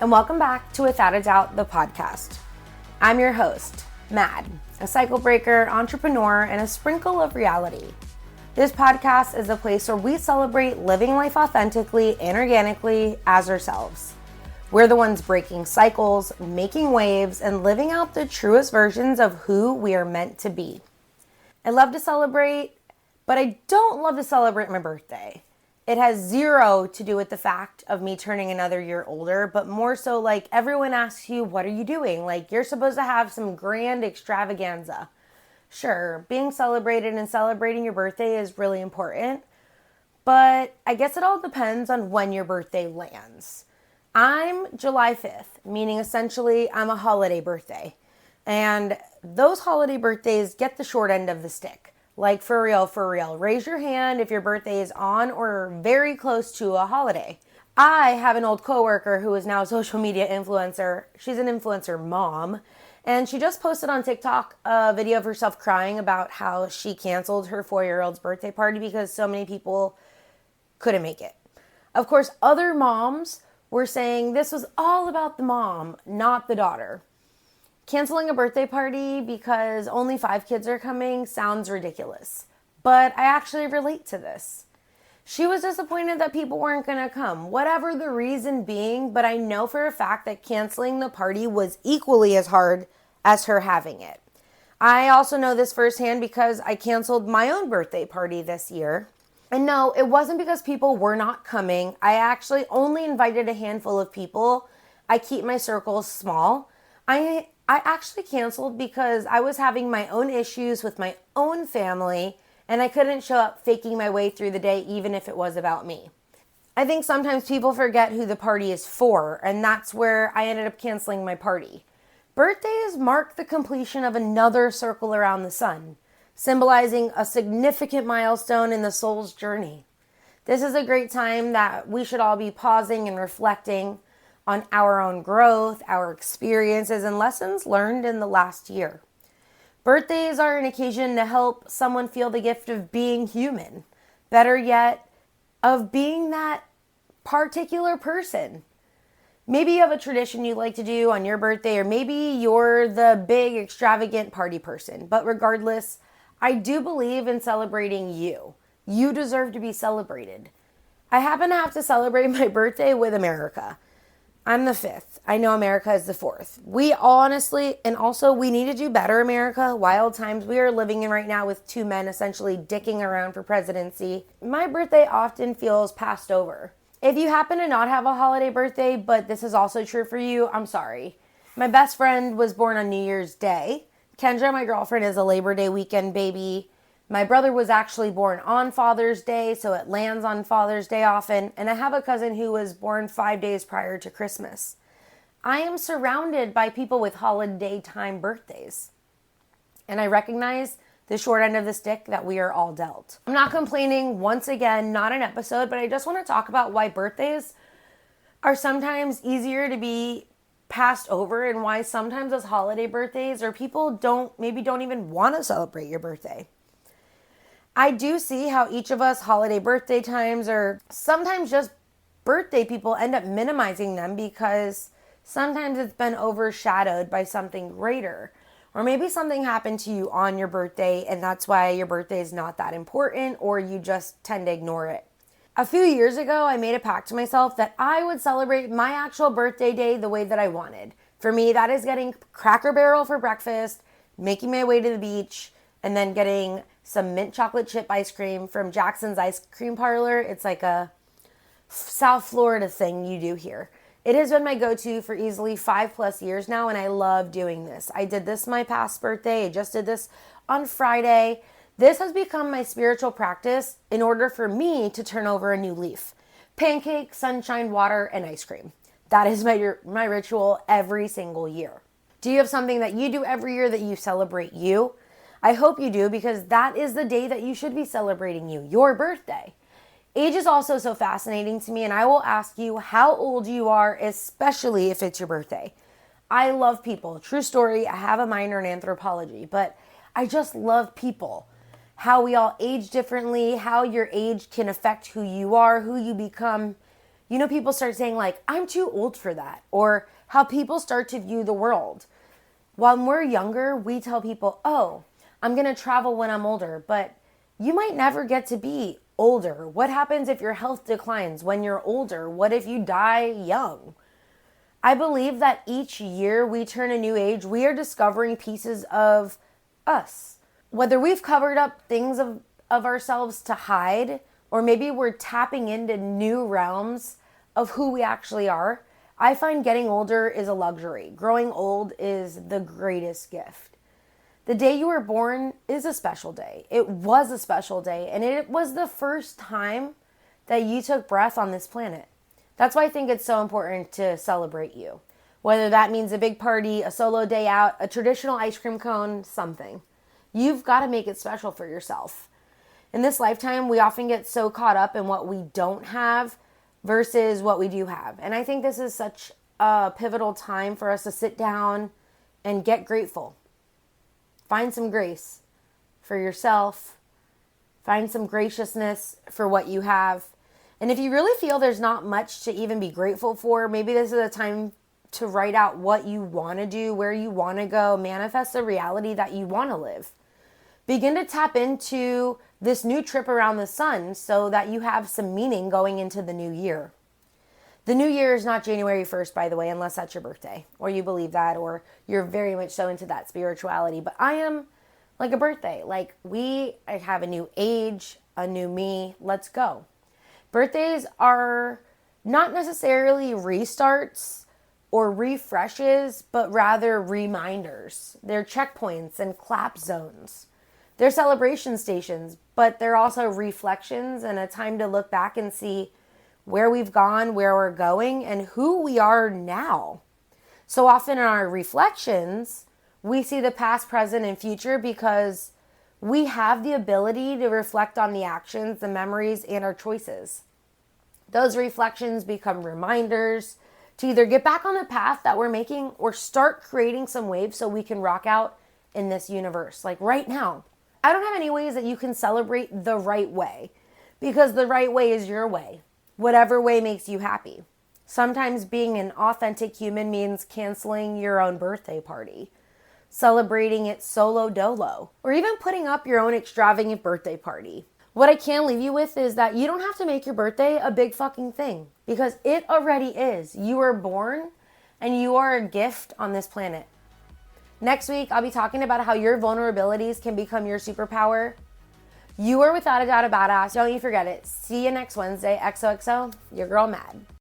and welcome back to Without a Doubt, the podcast. I'm your host, Mad, a cycle breaker, entrepreneur, and a sprinkle of reality. This podcast is a place where we celebrate living life authentically and organically as ourselves. We're the ones breaking cycles, making waves, and living out the truest versions of who we are meant to be. I love to celebrate, but I don't love to celebrate my birthday. It has zero to do with the fact of me turning another year older, but more so like everyone asks you, what are you doing? Like you're supposed to have some grand extravaganza. Sure, being celebrated and celebrating your birthday is really important, but I guess it all depends on when your birthday lands. I'm July 5th, meaning essentially I'm a holiday birthday. And those holiday birthdays get the short end of the stick. Like for real. Raise your hand if your birthday is on or very close to a holiday. I have an old coworker who is now a social media influencer. She's an influencer mom. And she just posted on TikTok a video of herself crying about how she canceled her 4-year-old's birthday party because so many people couldn't make it. Of course, other moms were saying this was all about the mom, not the daughter. Canceling a birthday party because only 5 kids are coming sounds ridiculous, but I actually relate to this. She was disappointed that people weren't going to come, whatever the reason being, but I know for a fact that canceling the party was equally as hard as her having it. I also know this firsthand because I canceled my own birthday party this year. And no, it wasn't because people were not coming. I actually only invited a handful of people. I keep my circles small. I actually canceled because I was having my own issues with my own family and I couldn't show up faking my way through the day even if it was about me. I think sometimes people forget who the party is for, and that's where I ended up canceling my party. Birthdays mark the completion of another circle around the sun, symbolizing a significant milestone in the soul's journey. This is a great time that we should all be pausing and reflecting on our own growth, our experiences, and lessons learned in the last year. Birthdays are an occasion to help someone feel the gift of being human. Better yet, of being that particular person. Maybe you have a tradition you like to do on your birthday, or maybe you're the big extravagant party person. But regardless, I do believe in celebrating you. You deserve to be celebrated. I happen to have to celebrate my birthday with America. I'm the 5th. I know America is the 4th. We honestly, and also we need to do better, America. Wild times we are living in right now with 2 men essentially dicking around for presidency. My birthday often feels passed over. If you happen to not have a holiday birthday, but this is also true for you, I'm sorry. My best friend was born on New Year's Day. Kendra, my girlfriend, is a Labor Day weekend baby. My brother was actually born on Father's Day, so it lands on Father's Day often. And I have a cousin who was born 5 days prior to Christmas. I am surrounded by people with holiday time birthdays. And I recognize the short end of the stick that we are all dealt. I'm not complaining, once again, not an episode, but I just want to talk about why birthdays are sometimes easier to be passed over and why sometimes those holiday birthdays or people don't even want to celebrate your birthday. I do see how each of us holiday birthday times or sometimes just birthday people end up minimizing them because sometimes it's been overshadowed by something greater. Or maybe something happened to you on your birthday and that's why your birthday is not that important or you just tend to ignore it. A few years ago, I made a pact to myself that I would celebrate my actual birthday day the way that I wanted. For me, that is getting Cracker Barrel for breakfast, making my way to the beach, and then getting some mint chocolate chip ice cream from Jackson's Ice Cream Parlor. It's like a South Florida thing you do here. It has been my go-to for easily 5+ years now, and I love doing this. I did this my past birthday. I just did this on Friday. This has become my spiritual practice in order for me to turn over a new leaf. Pancake, sunshine, water, and ice cream. That is my ritual every single year. Do you have something that you do every year that you celebrate you? I hope you do, because that is the day that you should be celebrating you, your birthday. Age is also so fascinating to me, and I will ask you how old you are, especially if it's your birthday. I love people. True story, I have a minor in anthropology, but I just love people. How we all age differently, how your age can affect who you are, who you become. People start saying like, I'm too old for that, or how people start to view the world. When we're younger, we tell people, oh, I'm going to travel when I'm older, but you might never get to be older. What happens if your health declines when you're older? What if you die young? I believe that each year we turn a new age, we are discovering pieces of us. Whether we've covered up things of ourselves to hide, or maybe we're tapping into new realms of who we actually are, I find getting older is a luxury. Growing old is the greatest gift. The day you were born is a special day. It was a special day, and it was the first time that you took breath on this planet. That's why I think it's so important to celebrate you. Whether that means a big party, a solo day out, a traditional ice cream cone, something. You've got to make it special for yourself. In this lifetime, we often get so caught up in what we don't have versus what we do have. And I think this is such a pivotal time for us to sit down and get grateful. Find some grace for yourself. Find some graciousness for what you have. And if you really feel there's not much to even be grateful for, maybe this is a time to write out what you want to do, where you want to go, manifest the reality that you want to live. Begin to tap into this new trip around the sun so that you have some meaning going into the new year. The new year is not January 1st, by the way, unless that's your birthday, or you believe that, or you're very much so into that spirituality. But I am like a birthday. Like I have a new age, a new me. Let's go. Birthdays are not necessarily restarts or refreshes, but rather reminders. They're checkpoints and clap zones. They're celebration stations, but they're also reflections and a time to look back and see where we've gone, where we're going, and who we are now. So often in our reflections, we see the past, present, and future because we have the ability to reflect on the actions, the memories, and our choices. Those reflections become reminders to either get back on the path that we're making or start creating some waves so we can rock out in this universe. Like right now, I don't have any ways that you can celebrate the right way because the right way is your way, whatever way makes you happy. Sometimes being an authentic human means canceling your own birthday party, celebrating it solo dolo, or even putting up your own extravagant birthday party. What I can leave you with is that you don't have to make your birthday a big fucking thing because it already is. You were born and you are a gift on this planet. Next week, I'll be talking about how your vulnerabilities can become your superpower. You are without a doubt a badass. Don't you forget it. See you next Wednesday. XOXO, your girl Mad.